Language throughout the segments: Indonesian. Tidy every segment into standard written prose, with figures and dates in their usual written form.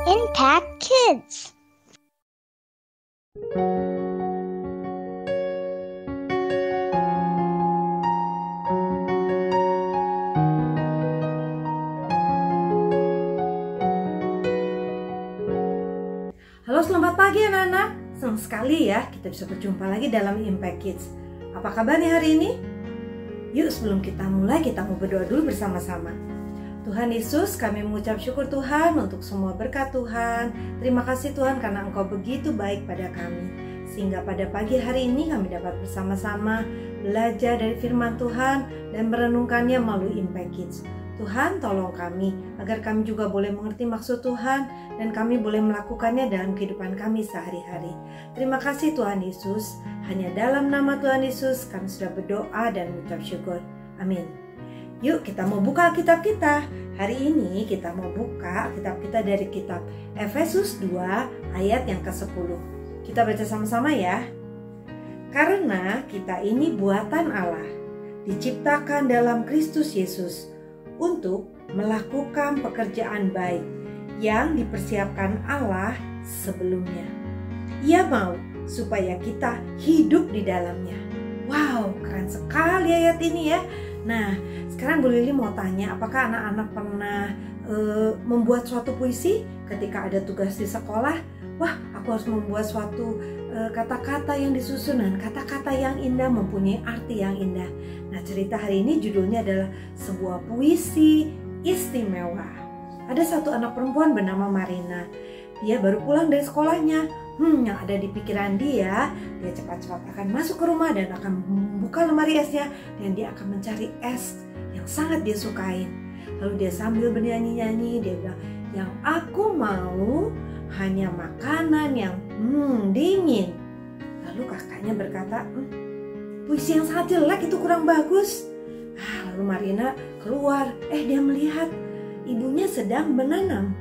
Impact Kids. Halo, selamat pagi anak-anak. Senang sekali ya kita bisa berjumpa lagi dalam Impact Kids. Apa kabarnya hari ini? Yuk, sebelum kita mulai, kita mau berdoa dulu bersama-sama. Tuhan Yesus, kami mengucap syukur Tuhan untuk semua berkat Tuhan. Terima kasih Tuhan karena Engkau begitu baik pada kami. Sehingga pada pagi hari ini kami dapat bersama-sama belajar dari firman Tuhan dan merenungkannya melalui Impact Kids. Tuhan, tolong kami agar kami juga boleh mengerti maksud Tuhan dan kami boleh melakukannya dalam kehidupan kami sehari-hari. Terima kasih Tuhan Yesus. Hanya dalam nama Tuhan Yesus kami sudah berdoa dan mengucap syukur. Amin. Yuk, kita mau buka Alkitab kita. Hari ini kita mau buka kitab kita dari kitab Efesus 2 ayat yang ke-10. Kita baca sama-sama ya. Karena kita ini buatan Allah, diciptakan dalam Kristus Yesus untuk melakukan pekerjaan baik yang dipersiapkan Allah sebelumnya. Ia mau supaya kita hidup di dalamnya. Wow, keren sekali ayat ini ya. Nah, sekarang Bu Lili mau tanya, apakah anak-anak pernah membuat suatu puisi ketika ada tugas di sekolah? Wah, aku harus membuat suatu kata-kata yang disusun dan kata-kata yang indah mempunyai arti yang indah. Nah, cerita hari ini judulnya adalah sebuah puisi istimewa. Ada satu anak perempuan bernama Marina. Dia baru pulang dari sekolahnya. Yang ada di pikiran dia cepat-cepat akan masuk ke rumah dan akan membuka lemari esnya dan dia akan mencari es yang sangat dia sukain. Lalu dia sambil bernyanyi-nyanyi, dia bilang, yang aku mau hanya makanan yang dingin. Lalu kakaknya berkata, puisi yang sangat jelek itu kurang bagus. Lalu Marina keluar, dia melihat ibunya sedang menanam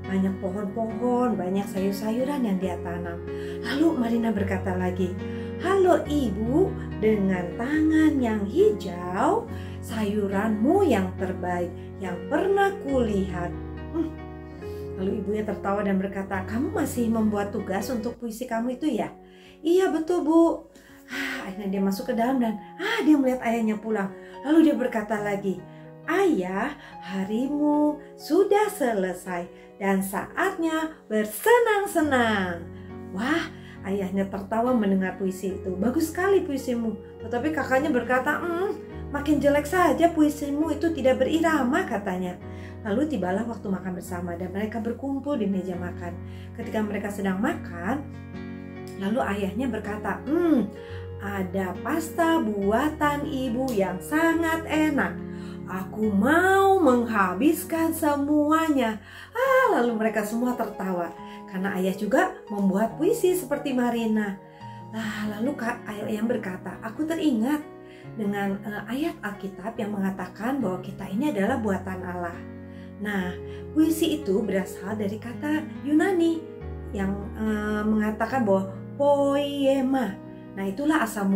banyak pohon-pohon, banyak sayur-sayuran yang dia tanam. Lalu Marina berkata lagi, halo ibu, dengan tangan yang hijau, sayuranmu yang terbaik yang pernah kulihat. Lalu ibunya tertawa dan berkata, kamu masih membuat tugas untuk puisi kamu itu ya? Iya betul bu. Akhirnya dia masuk ke dalam dan dia melihat ayahnya pulang. Lalu dia berkata lagi, ayah, harimu sudah selesai dan saatnya bersenang-senang. Wah, ayahnya tertawa mendengar puisi itu. Bagus sekali puisimu. Tetapi kakaknya berkata, makin jelek saja puisimu, itu tidak berirama katanya. Lalu tibalah waktu makan bersama dan mereka berkumpul di meja makan. Ketika mereka sedang makan, lalu ayahnya berkata, ada pasta buatan ibu yang sangat enak. Aku mau menghabiskan semuanya. Lalu mereka semua tertawa karena ayah juga membuat puisi seperti Marina. Lalu ayah berkata, aku teringat dengan ayat Alkitab yang mengatakan bahwa kita ini adalah buatan Allah. Nah, puisi itu berasal dari kata Yunani yang mengatakan bahwa poiema. Nah, itulah asal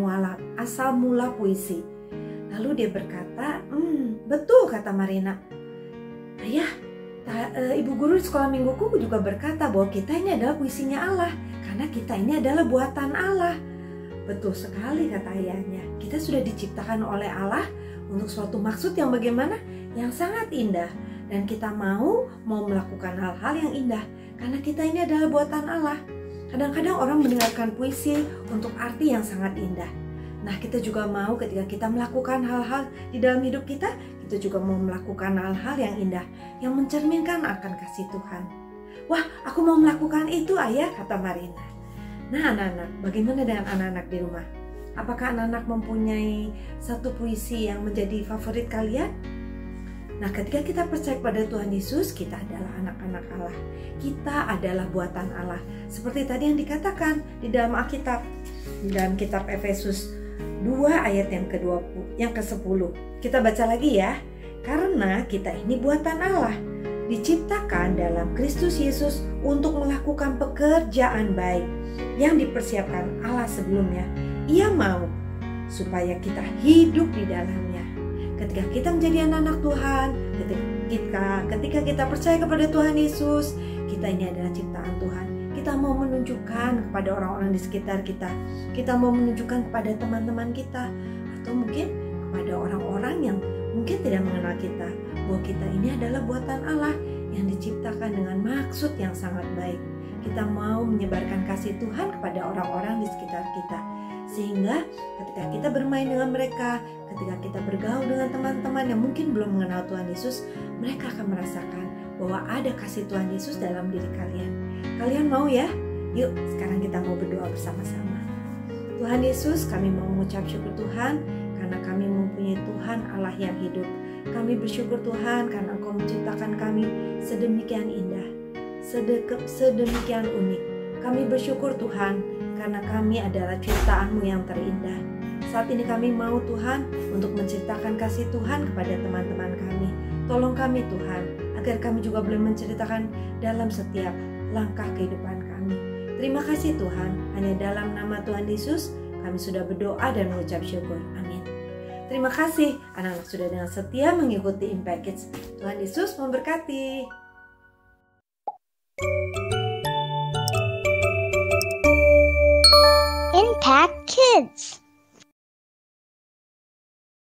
mula puisi. Lalu dia berkata, betul kata Marina. Ayah, ibu guru di sekolah mingguku juga berkata bahwa kita ini adalah puisinya Allah. Karena kita ini adalah buatan Allah. Betul sekali kata ayahnya. Kita sudah diciptakan oleh Allah untuk suatu maksud yang bagaimana? Yang sangat indah. Dan kita mau melakukan hal-hal yang indah. Karena kita ini adalah buatan Allah. Kadang-kadang orang mendengarkan puisi untuk arti yang sangat indah. Nah, kita juga mau ketika kita melakukan hal-hal di dalam hidup kita juga mau melakukan hal-hal yang indah, yang mencerminkan akan kasih Tuhan. Wah, aku mau melakukan itu ayah, kata Marina. Nah anak-anak, bagaimana dengan anak-anak di rumah? Apakah anak-anak mempunyai satu puisi yang menjadi favorit kalian? Nah, ketika kita percaya pada Tuhan Yesus, kita adalah anak-anak Allah. Kita adalah buatan Allah. Seperti tadi yang dikatakan di dalam Alkitab, di dalam kitab Efesus 2 ayat yang ke-10. Kita baca lagi ya. Karena kita ini buatan Allah, diciptakan dalam Kristus Yesus untuk melakukan pekerjaan baik yang dipersiapkan Allah sebelumnya. Ia mau supaya kita hidup di dalamnya. Ketika kita menjadi anak-anak Tuhan, ketika Ketika kita percaya kepada Tuhan Yesus, kita ini adalah ciptaan Tuhan. Kita mau menunjukkan kepada orang-orang di sekitar kita. Kita mau menunjukkan kepada teman-teman kita, atau mungkin kepada orang-orang yang mungkin tidak mengenal kita, bahwa kita ini adalah buatan Allah yang diciptakan dengan maksud yang sangat baik. Kita mau menyebarkan kasih Tuhan kepada orang-orang di sekitar kita, sehingga ketika kita bermain dengan mereka, ketika kita bergaul dengan teman-teman yang mungkin belum mengenal Tuhan Yesus, mereka akan merasakan bahwa ada kasih Tuhan Yesus dalam diri kalian. Kalian mau ya? Yuk, sekarang kita mau berdoa bersama-sama. Tuhan Yesus, kami mau mengucap syukur Tuhan karena kami mempunyai Tuhan Allah yang hidup. Kami bersyukur Tuhan karena Engkau menciptakan kami sedemikian indah, sedemikian unik. Kami bersyukur Tuhan karena kami adalah ciptaan-Mu yang terindah. Saat ini kami mau Tuhan untuk menceritakan kasih Tuhan kepada teman-teman kami. Tolong kami Tuhan, agar kami juga boleh menceritakan dalam setiap langkah kehidupan kami. Terima kasih Tuhan, hanya dalam nama Tuhan Yesus kami sudah berdoa dan mengucap syukur. Amin. Terima kasih anak-anak sudah dengan setia mengikuti Impact Kids. Tuhan Yesus memberkati. Impact Kids.